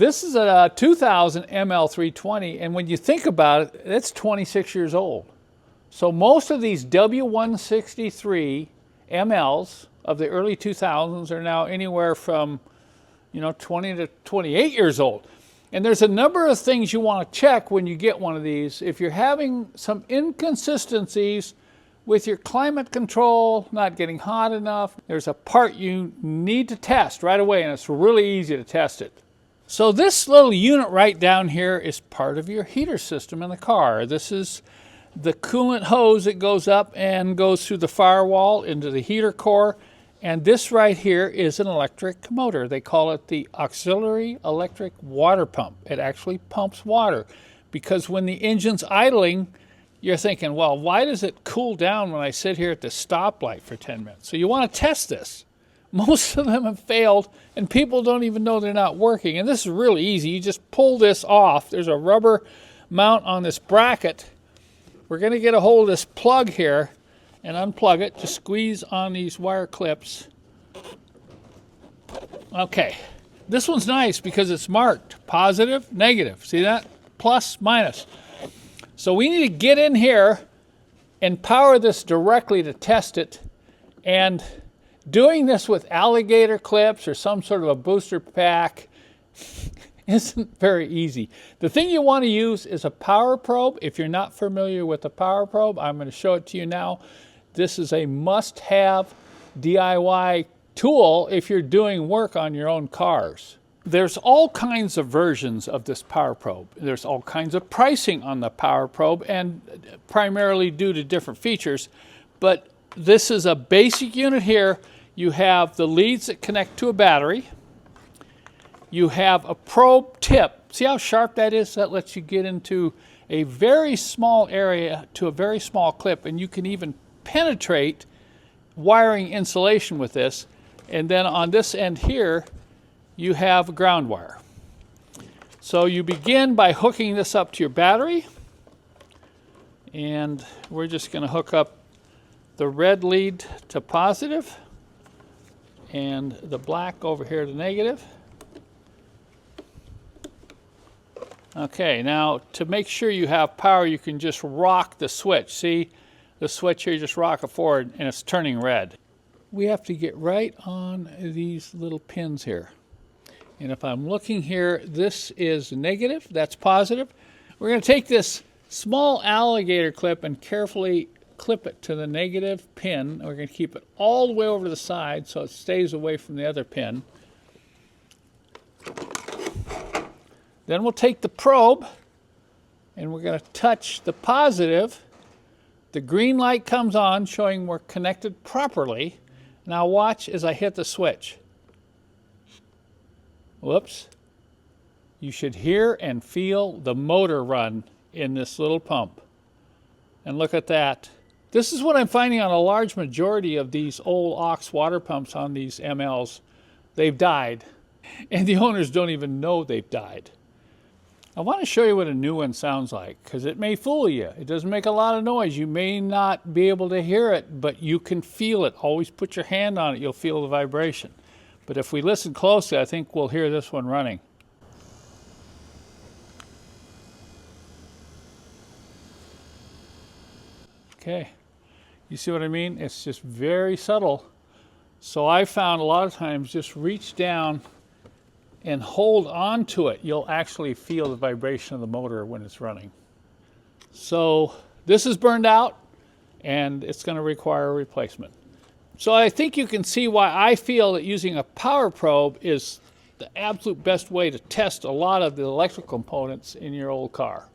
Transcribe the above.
This is a 2000 ML320, and when you think about it, it's 26 years old. So most of these W163 MLs of the early 2000s are now anywhere from 20 to 28 years old. And there's a number of things you want to check when you get one of these. If you're having some inconsistencies with your climate control, not getting hot enough, there's a part you need to test right away, and it's really easy to test it. So this little unit right down here is part of your heater system in the car. This is the coolant hose that goes up and goes through the firewall into the heater core. And this right here is an electric motor. They call it the auxiliary electric water pump. It actually pumps water because when the engine's idling, you're thinking, well, why does it cool down when I sit here at the stoplight for 10 minutes? So you want to test this. Most of them have failed, and people don't even know they're not working. And this is really easy. You just pull this off. There's a rubber mount on this bracket. We're going to get a hold of this plug here and unplug it. Just squeeze on these wire clips. Okay. This one's nice because it's marked positive, negative. See that? Plus, minus. So we need to get in here and power this directly to test it. And doing this with alligator clips or some sort of a booster pack isn't very easy. The thing you want to use is a power probe. If you're not familiar with a power probe, I'm going to show it to you now. This is a must-have DIY tool if you're doing work on your own cars. There's all kinds of versions of this power probe. There's all kinds of pricing on the power probe, and primarily due to different features. But this is a basic unit here. You have the leads that connect to a battery. You have a probe tip. See how sharp that is? That lets you get into a very small area to a very small clip, and you can even penetrate wiring insulation with this. And then on this end here, you have ground wire. So you begin by hooking this up to your battery, and we're just going to hook up the red lead to positive and the black over here to negative. Okay, now to make sure you have power, you can just rock the switch. See the switch here, you just rock it forward and it's turning red. We have to get right on these little pins here. And if I'm looking here, this is negative, that's positive. We're going to take this small alligator clip and carefully clip it to the negative pin. We're going to keep it all the way over to the side so it stays away from the other pin. Then we'll take the probe and we're going to touch the positive. The green light comes on showing we're connected properly. Now watch as I hit the switch. Whoops. You should hear and feel the motor run in this little pump. And look at that. This is what I'm finding on a large majority of these old aux water pumps on these MLs. They've died. And the owners don't even know they've died. I want to show you what a new one sounds like, because it may fool you. It doesn't make a lot of noise. You may not be able to hear it, but you can feel it. Always put your hand on it. You'll feel the vibration. But if we listen closely, I think we'll hear this one running. Okay. You see what I mean? It's just very subtle. So I found a lot of times just reach down and hold on to it. You'll actually feel the vibration of the motor when it's running. So this is burned out and it's going to require a replacement. So I think you can see why I feel that using a power probe is the absolute best way to test a lot of the electrical components in your old car.